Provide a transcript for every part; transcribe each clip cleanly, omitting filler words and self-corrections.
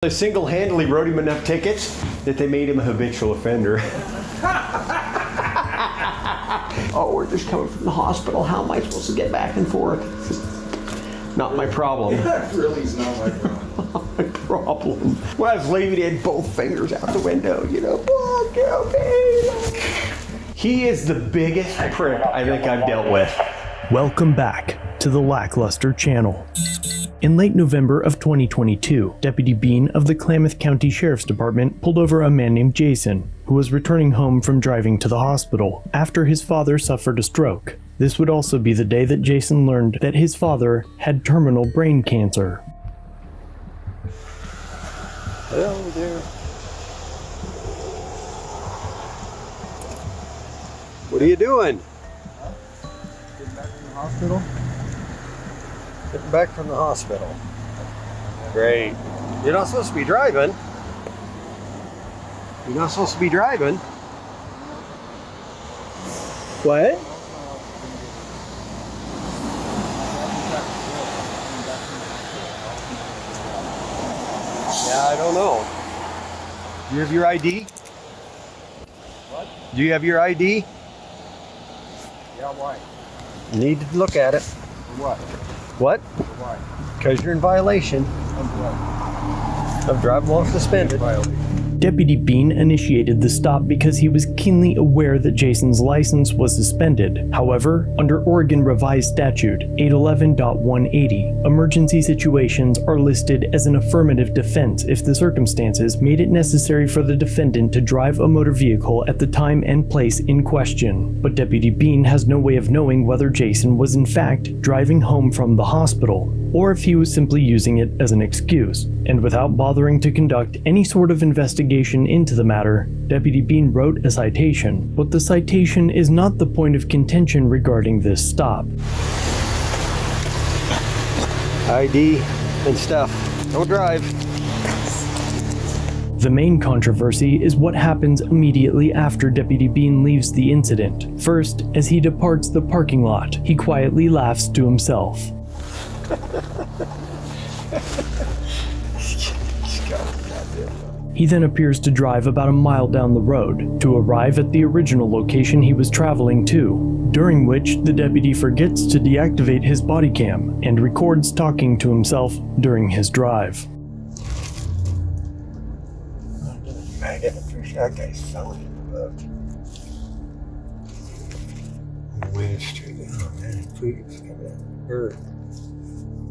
I single-handedly wrote him enough tickets that they made him a habitual offender. Oh, we're just coming from the hospital. How am I supposed to get back and forth? Not my problem. That really is not my problem. Not my problem. When I was leaving, he had both fingers out the window, you know. Oh, kill me. He is the biggest prick I think I've dealt with. Welcome back to the LackLuster channel. In late November of 2022, Deputy Bean of the Klamath County Sheriff's Department pulled over a man named Jason, who was returning home from driving to the hospital after his father suffered a stroke. This would also be the day that Jason learned that his father had terminal brain cancer. Hello there. What are you doing? Getting back from the hospital? Getting back from the hospital. Great. You're not supposed to be driving. You're not supposed to be driving. What? Yeah, I don't know. Do you have your ID? What? Do you have your ID? Yeah, why? You need to look at it. For what? What? For why? Because you're in violation Of what? of driving while suspended. Violation. Deputy Bean initiated the stop because he was keenly aware that Jason's license was suspended. However, under Oregon Revised Statute 811.180, emergency situations are listed as an affirmative defense if the circumstances made it necessary for the defendant to drive a motor vehicle at the time and place in question. But Deputy Bean has no way of knowing whether Jason was in fact driving home from the hospital, or if he was simply using it as an excuse. And without bothering to conduct any sort of investigation into the matter, Deputy Bean wrote a citation. But the citation is not the point of contention regarding this stop. ID and stuff. Don't drive. The main controversy is what happens immediately after Deputy Bean leaves the incident. First, as he departs the parking lot, he quietly laughs to himself. He then appears to drive about a mile down the road to arrive at the original location he was traveling to, during which the deputy forgets to deactivate his body cam and records talking to himself during his drive. That guy's selling the book.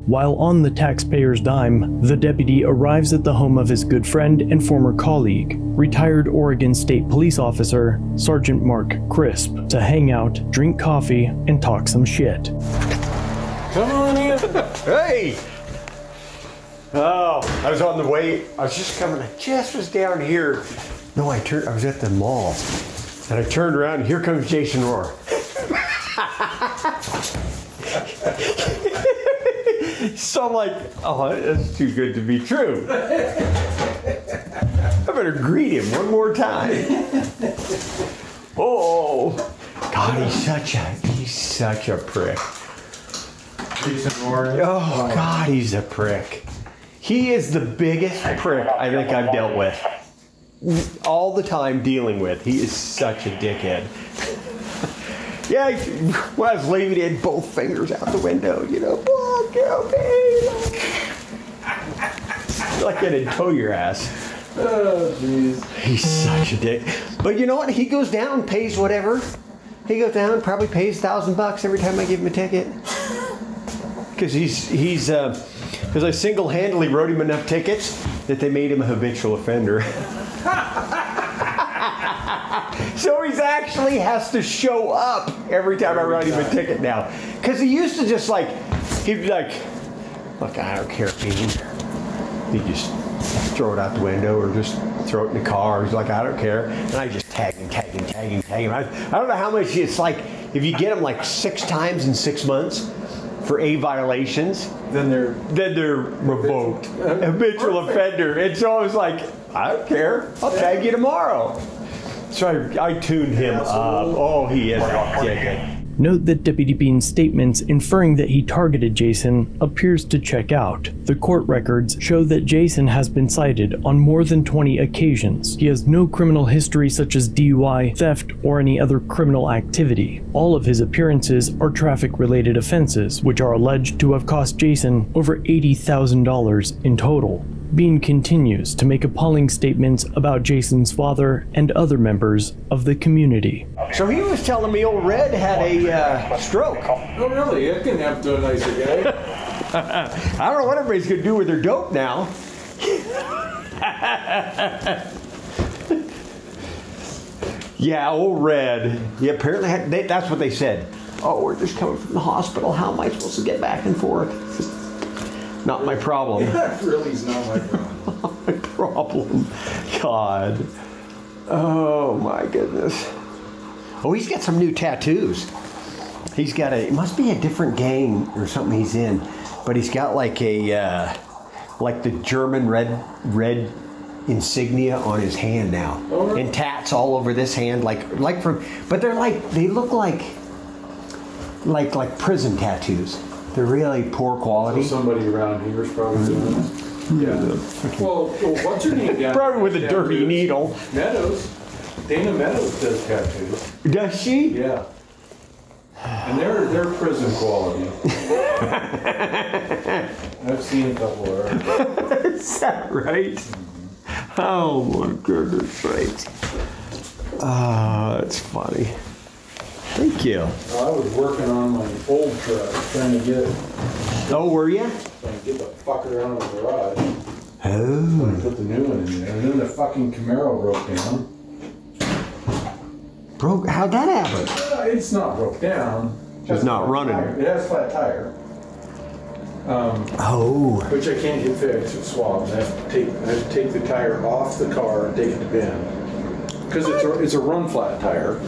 While on the taxpayer's dime, the deputy arrives at the home of his good friend and former colleague, retired Oregon State Police Officer Sergeant Mark Crisp, to hang out, drink coffee, and talk some shit. Come on in. Hey! Oh, I was on the way. I was just coming. I just was down here. No, I was at the mall. And I turned around, and here comes Jason Rohr. So I'm like, oh, that's too good to be true. I better greet him one more time. Oh, God, he's such a prick. Jason Rohr. Oh, God, he's a prick. He is the biggest prick I think I've dealt with. All the time dealing with. He is such a dickhead. Yeah, when I was leaving, he had both fingers out the window, you know. Oh, kill me. Like that he'd tow your ass. Oh, jeez. He's such a dick. But you know what? He goes down, pays whatever. He goes down, probably pays $1,000 every time I give him a ticket. Because because I single-handedly wrote him enough tickets that they made him a habitual offender. So he actually has to show up every time I write him a ticket now. Because he used to just like, he'd be like, look, I don't care, Bean. He'd just throw it out the window or just throw it in the car. He's like, I don't care. And I just tag him. I don't know how much it's like, if you get him like 6 times in 6 months for A violations, Then they're revoked. Habitual offender. And so I was like, I don't care. I'll tag you tomorrow. So I tuned him up. Oh, he is a dickhead. Note that Deputy Bean's statements inferring that he targeted Jason appears to check out. The court records show that Jason has been cited on more than 20 occasions. He has no criminal history such as DUI, theft, or any other criminal activity. All of his appearances are traffic-related offenses, which are alleged to have cost Jason over $80,000 in total. Bean continues to make appalling statements about Jason's father and other members of the community. So he was telling me old Red had a stroke. Oh, really? It can happen to a nicer guy. I don't know what everybody's going to do with their dope now. Yeah, old Red. Yeah, apparently that's what they said. Oh, we're just coming from the hospital. How am I supposed to get back and forth? Not my problem. That really is not my problem. Not my problem. God. Oh, my goodness. Oh, he's got some new tattoos. He's got it must be a different gang or something he's in, but he's got like a, like the German red insignia on his hand now. Oh, really? And tats all over this hand, like from, but they look like prison tattoos. They're really poor quality. So somebody around here is probably doing it. Yeah. Well, what's her name down? Probably with a dirty needle. Meadows. Dana Meadows does tattoos. Does she? Yeah. And they're prison quality. I've seen a couple of her. Is that right? Oh my goodness sakes. That's funny. Thank you. I was working on my old truck, trying to get it. Oh, were you? Trying to get the fucker out of the garage. Oh. Put the new one in there, and then the fucking Camaro broke down. Broke? How'd that happen? It's not broke down. It's not running. Tire. It has a flat tire. Which I can't get fixed with swabs. I have to take the tire off the car and take it to bin. Because it's a run flat tire.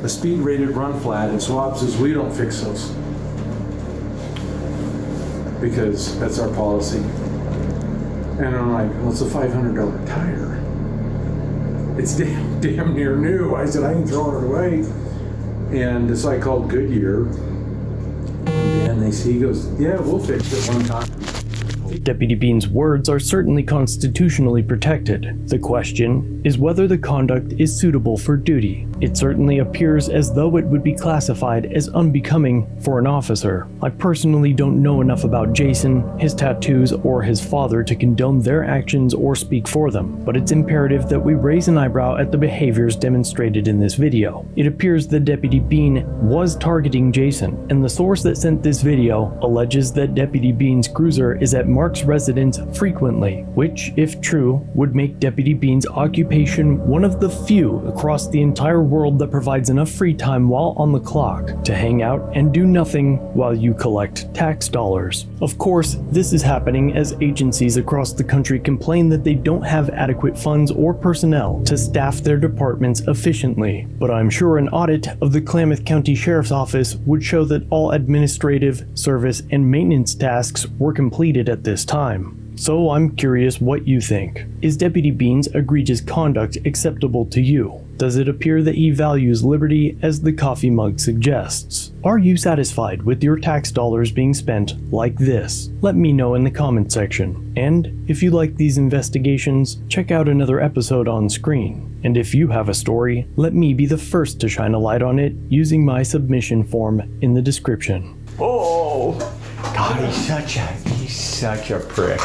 A speed rated run flat, and Swab says we don't fix those. Because that's our policy. And I'm like, well, it's a $500 tire. It's damn near new. I said, I ain't throwing it away. And so I called Goodyear. And he goes, yeah, we'll fix it one time. Deputy Bean's words are certainly constitutionally protected. The question is whether the conduct is suitable for duty. It certainly appears as though it would be classified as unbecoming for an officer. I personally don't know enough about Jason, his tattoos, or his father to condone their actions or speak for them, but it's imperative that we raise an eyebrow at the behaviors demonstrated in this video. It appears that Deputy Bean was targeting Jason, and the source that sent this video alleges that Deputy Bean's cruiser is at Mark's residence frequently, which, if true, would make Deputy Bean's occupation one of the few across the entire world that provides enough free time while on the clock to hang out and do nothing while you collect tax dollars. Of course, this is happening as agencies across the country complain that they don't have adequate funds or personnel to staff their departments efficiently, but I'm sure an audit of the Klamath County Sheriff's Office would show that all administrative, service, and maintenance tasks were completed at this time. So I'm curious what you think. Is Deputy Bean's egregious conduct acceptable to you? Does it appear that he values liberty as the coffee mug suggests? Are you satisfied with your tax dollars being spent like this? Let me know in the comment section. And if you like these investigations, check out another episode on screen. And if you have a story, let me be the first to shine a light on it using my submission form in the description. Oh, God, he's such a prick.